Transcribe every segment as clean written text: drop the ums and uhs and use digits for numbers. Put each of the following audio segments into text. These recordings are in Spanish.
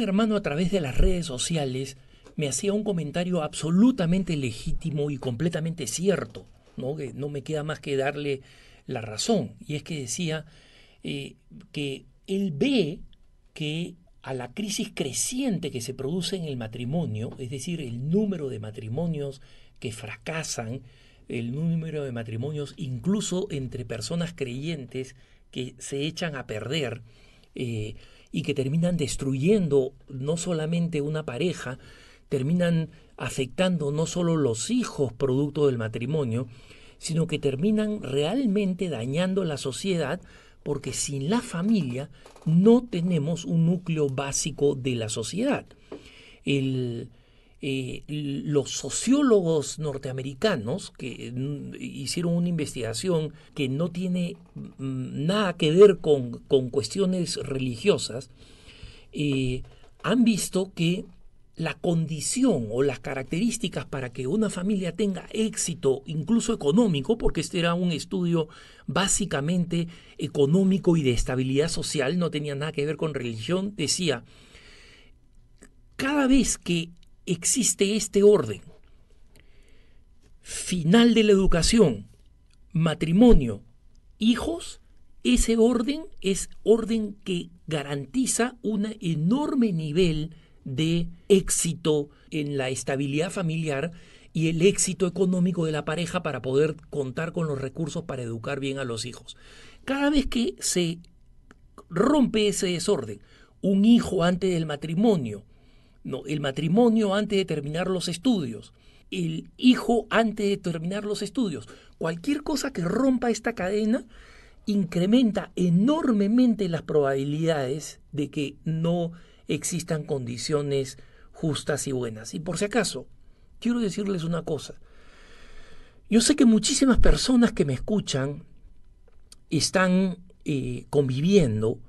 hermano a través de las redes sociales me hacía un comentario absolutamente legítimo y completamente cierto, ¿no? Que no me queda más que darle la razón. Y es que decía que él ve que a la crisis creciente que se produce en el matrimonio, es decir, el número de matrimonios que fracasan, el número de matrimonios incluso entre personas creyentes que se echan a perder, y que terminan destruyendo no solamente una pareja, terminan afectando no solo los hijos producto del matrimonio, sino que terminan realmente dañando la sociedad, porque sin la familia no tenemos un núcleo básico de la sociedad. Los sociólogos norteamericanos que hicieron una investigación que no tiene nada que ver con cuestiones religiosas, han visto que la condición o las características para que una familia tenga éxito, incluso económico, porque este era un estudio básicamente económico y de estabilidad social, no tenía nada que ver con religión, decía, cada vez que existe este orden final de la educación, matrimonio, hijos, ese orden es orden que garantiza un enorme nivel de éxito en la estabilidad familiar y el éxito económico de la pareja para poder contar con los recursos para educar bien a los hijos. Cada vez que se rompe ese desorden, un hijo antes del matrimonio, no, el matrimonio antes de terminar los estudios, el hijo antes de terminar los estudios, cualquier cosa que rompa esta cadena incrementa enormemente las probabilidades de que no existan condiciones justas y buenas. Y por si acaso, quiero decirles una cosa. Yo sé que muchísimas personas que me escuchan están conviviendo,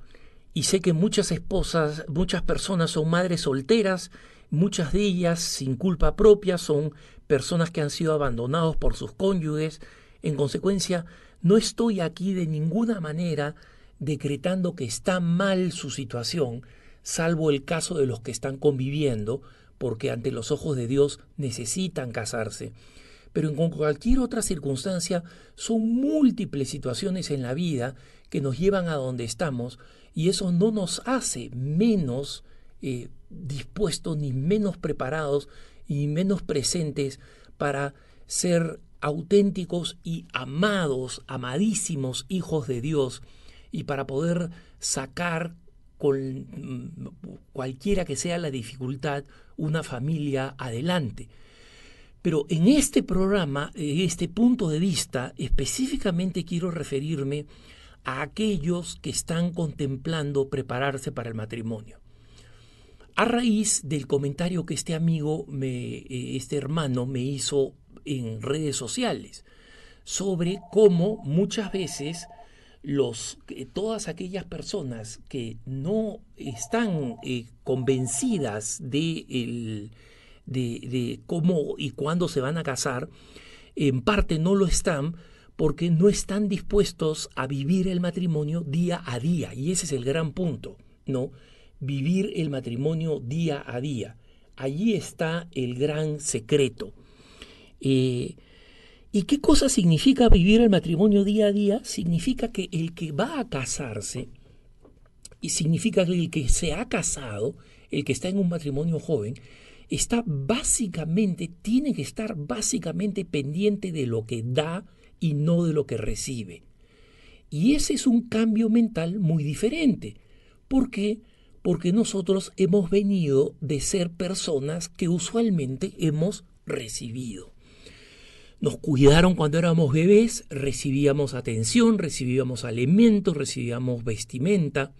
y sé que muchas esposas, muchas personas son madres solteras, muchas de ellas sin culpa propia, son personas que han sido abandonados por sus cónyuges. En consecuencia, no estoy aquí de ninguna manera decretando que está mal su situación, salvo el caso de los que están conviviendo, porque ante los ojos de Dios necesitan casarse. Pero en cualquier otra circunstancia son múltiples situaciones en la vida que nos llevan a donde estamos, y eso no nos hace menos dispuestos, ni menos preparados, ni menos presentes para ser auténticos y amados, amadísimos hijos de Dios, y para poder sacar con cualquiera que sea la dificultad una familia adelante. Pero en este programa, en este punto de vista, específicamente quiero referirme a aquellos que están contemplando prepararse para el matrimonio. A raíz del comentario que este amigo, este hermano, me hizo en redes sociales sobre cómo muchas veces todas aquellas personas que no están convencidas de cómo y cuándo se van a casar, en parte no lo están porque no están dispuestos a vivir el matrimonio día a día. Y ese es el gran punto, ¿no? Vivir el matrimonio día a día. Allí está el gran secreto. ¿Y qué cosa significa vivir el matrimonio día a día? Significa que el que va a casarse, y significa que el que se ha casado, el que está en un matrimonio joven, tiene que estar básicamente pendiente de lo que da y no de lo que recibe. Y ese es un cambio mental muy diferente. ¿Por qué? Porque nosotros hemos venido de ser personas que usualmente hemos recibido. Nos cuidaron cuando éramos bebés, recibíamos atención, recibíamos alimentos, recibíamos vestimenta.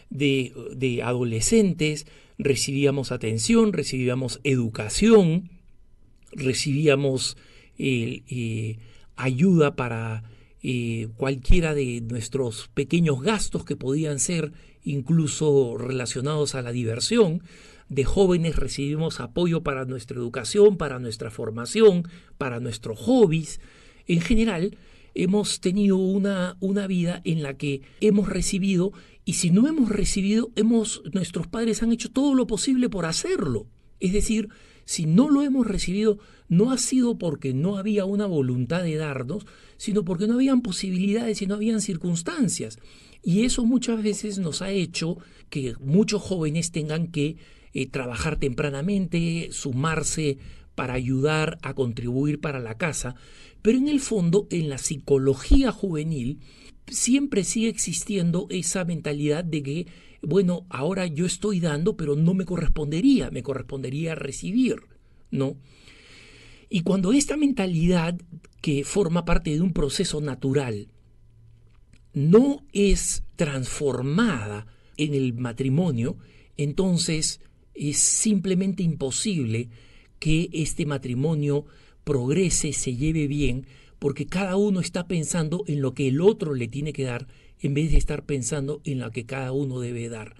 De adolescentes recibíamos atención, recibíamos educación, recibíamos ayuda para cualquiera de nuestros pequeños gastos que podían ser incluso relacionados a la diversión. De jóvenes recibimos apoyo para nuestra educación, para nuestra formación, para nuestros hobbies. En general, hemos tenido una vida en la que hemos recibido, y si no hemos recibido, nuestros padres han hecho todo lo posible por hacerlo. Es decir, si no lo hemos recibido, no ha sido porque no había una voluntad de darnos, sino porque no habían posibilidades y no habían circunstancias. Y eso muchas veces nos ha hecho que muchos jóvenes tengan que trabajar tempranamente, sumarse para ayudar a contribuir para la casa, pero en el fondo, en la psicología juvenil, siempre sigue existiendo esa mentalidad de que, bueno, ahora yo estoy dando, pero no me correspondería recibir, ¿no? Y cuando esta mentalidad, que forma parte de un proceso natural, no es transformada en el matrimonio, entonces es simplemente imposible que este matrimonio progrese, se lleve bien, porque cada uno está pensando en lo que el otro le tiene que dar en vez de estar pensando en lo que cada uno debe dar.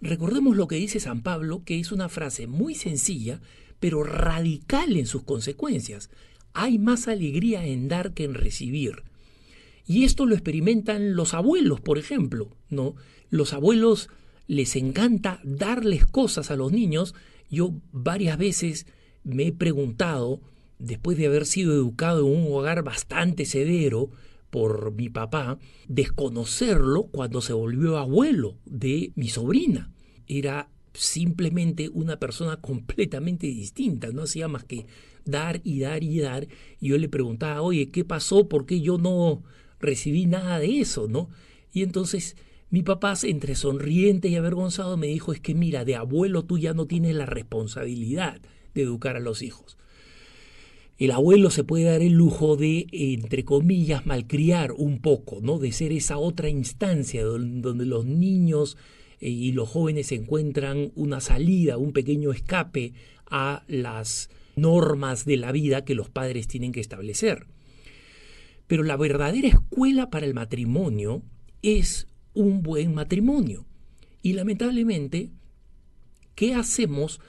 Recordemos lo que dice San Pablo, que es una frase muy sencilla, pero radical en sus consecuencias. Hay más alegría en dar que en recibir. Y esto lo experimentan los abuelos, por ejemplo, ¿no? Los abuelos les encanta darles cosas a los niños. Yo varias veces me he preguntado, después de haber sido educado en un hogar bastante severo por mi papá, desconocerlo cuando se volvió abuelo de mi sobrina. Era simplemente una persona completamente distinta, no hacía más que dar y dar y dar. Y yo le preguntaba, oye, ¿qué pasó? ¿Por qué yo no recibí nada de eso, no? Y entonces mi papá, entre sonriente y avergonzado, me dijo, es que mira, de abuelo tú ya no tienes la responsabilidad de educar a los hijos. El abuelo se puede dar el lujo de, entre comillas, malcriar un poco, ¿no? De ser esa otra instancia donde los niños y los jóvenes encuentran una salida, un pequeño escape a las normas de la vida que los padres tienen que establecer. Pero la verdadera escuela para el matrimonio es un buen matrimonio. Y lamentablemente, ¿qué hacemos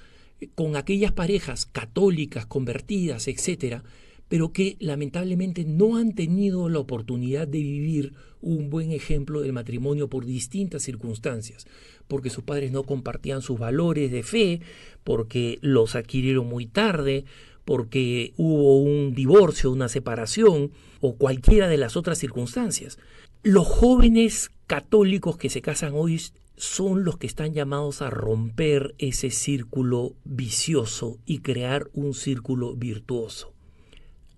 con aquellas parejas católicas, convertidas, etcétera, pero que lamentablemente no han tenido la oportunidad de vivir un buen ejemplo del matrimonio por distintas circunstancias? Porque sus padres no compartían sus valores de fe, porque los adquirieron muy tarde, porque hubo un divorcio, una separación o cualquiera de las otras circunstancias. Los jóvenes católicos que se casan hoy son los que están llamados a romper ese círculo vicioso y crear un círculo virtuoso.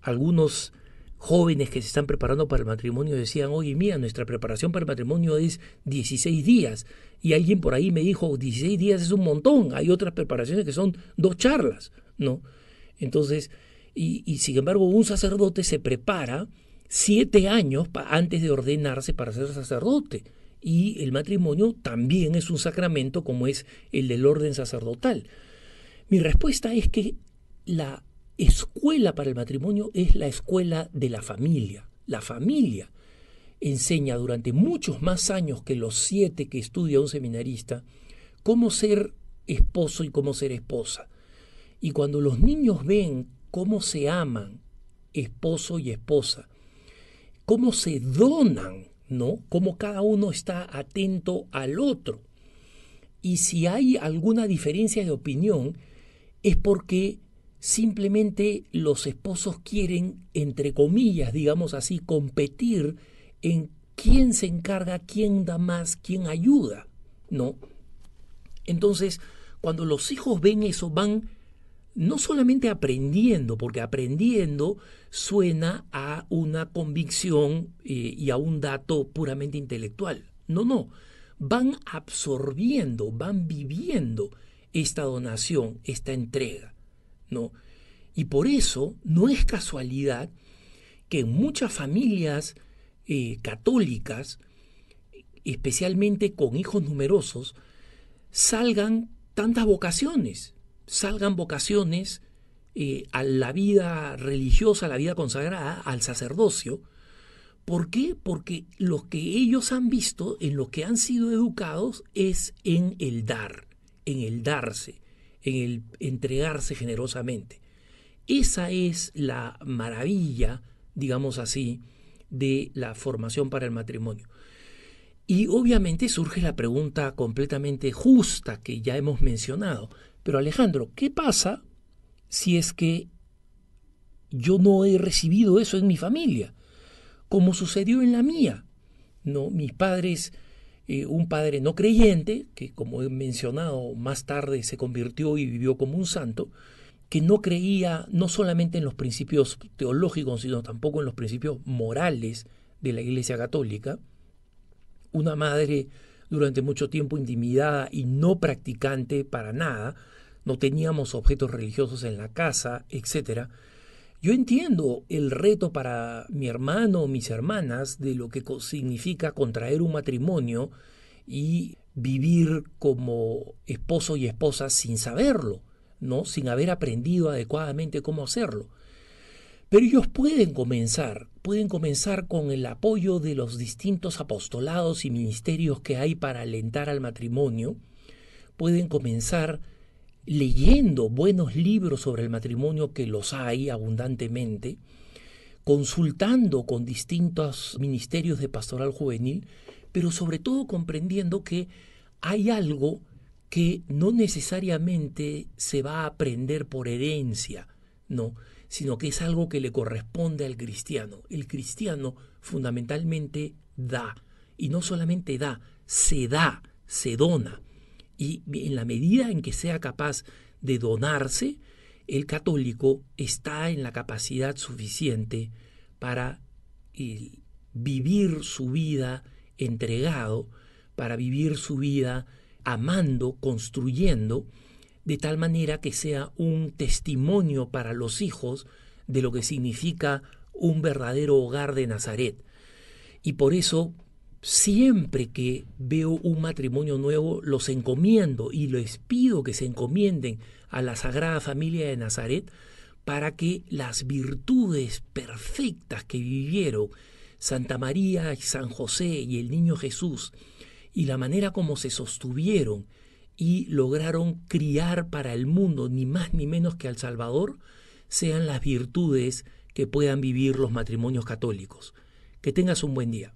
Algunos jóvenes que se están preparando para el matrimonio decían, oye, mira, nuestra preparación para el matrimonio es 16 días. Y alguien por ahí me dijo, 16 días es un montón, hay otras preparaciones que son 2 charlas, ¿no? Entonces, y sin embargo, un sacerdote se prepara 7 años antes de ordenarse para ser sacerdote. Y el matrimonio también es un sacramento como es el del orden sacerdotal. Mi respuesta es que la escuela para el matrimonio es la escuela de la familia. La familia enseña durante muchos más años que los 7 que estudia un seminarista cómo ser esposo y cómo ser esposa. Y cuando los niños ven cómo se aman esposo y esposa, cómo se donan, ¿no? Cómo cada uno está atento al otro. Y si hay alguna diferencia de opinión, es porque simplemente los esposos quieren, entre comillas, digamos así, competir en quién se encarga, quién da más, quién ayuda, ¿no? Entonces, cuando los hijos ven eso, van no solamente aprendiendo, porque aprendiendo suena a una convicción y a un dato puramente intelectual. No, van absorbiendo, van viviendo esta donación, esta entrega, ¿no? Y por eso no es casualidad que en muchas familias católicas, especialmente con hijos numerosos, salgan tantas vocaciones. Salgan vocaciones a la vida religiosa, a la vida consagrada, al sacerdocio. ¿Por qué? Porque lo que ellos han visto, en lo que han sido educados, es en el dar, en el darse, en el entregarse generosamente. Esa es la maravilla, digamos así, de la formación para el matrimonio. Y obviamente surge la pregunta completamente justa que ya hemos mencionado. Pero Alejandro, ¿qué pasa si es que yo no he recibido eso en mi familia? Como sucedió en la mía. No, mis padres, un padre no creyente, que como he mencionado más tarde se convirtió y vivió como un santo, que no creía no solamente en los principios teológicos, sino tampoco en los principios morales de la Iglesia Católica. Una madre durante mucho tiempo intimidada y no practicante para nada, no teníamos objetos religiosos en la casa, etc. Yo entiendo el reto para mi hermano o mis hermanas de lo que significa contraer un matrimonio y vivir como esposo y esposa sin saberlo, ¿no? Sin haber aprendido adecuadamente cómo hacerlo. Pero ellos pueden comenzar con el apoyo de los distintos apostolados y ministerios que hay para alentar al matrimonio, pueden comenzar leyendo buenos libros sobre el matrimonio, que los hay abundantemente, consultando con distintos ministerios de pastoral juvenil, pero sobre todo comprendiendo que hay algo que no necesariamente se va a aprender por herencia, no, sino que es algo que le corresponde al cristiano. El cristiano fundamentalmente da, y no solamente da, se dona. Y en la medida en que sea capaz de donarse, el católico está en la capacidad suficiente para vivir su vida entregado, para vivir su vida amando, construyendo, de tal manera que sea un testimonio para los hijos de lo que significa un verdadero hogar de Nazaret. Y por eso, siempre que veo un matrimonio nuevo, los encomiendo y les pido que se encomienden a la Sagrada Familia de Nazaret para que las virtudes perfectas que vivieron Santa María y San José y el Niño Jesús, y la manera como se sostuvieron y lograron criar para el mundo ni más ni menos que al Salvador, sean las virtudes que puedan vivir los matrimonios católicos. Que tengas un buen día.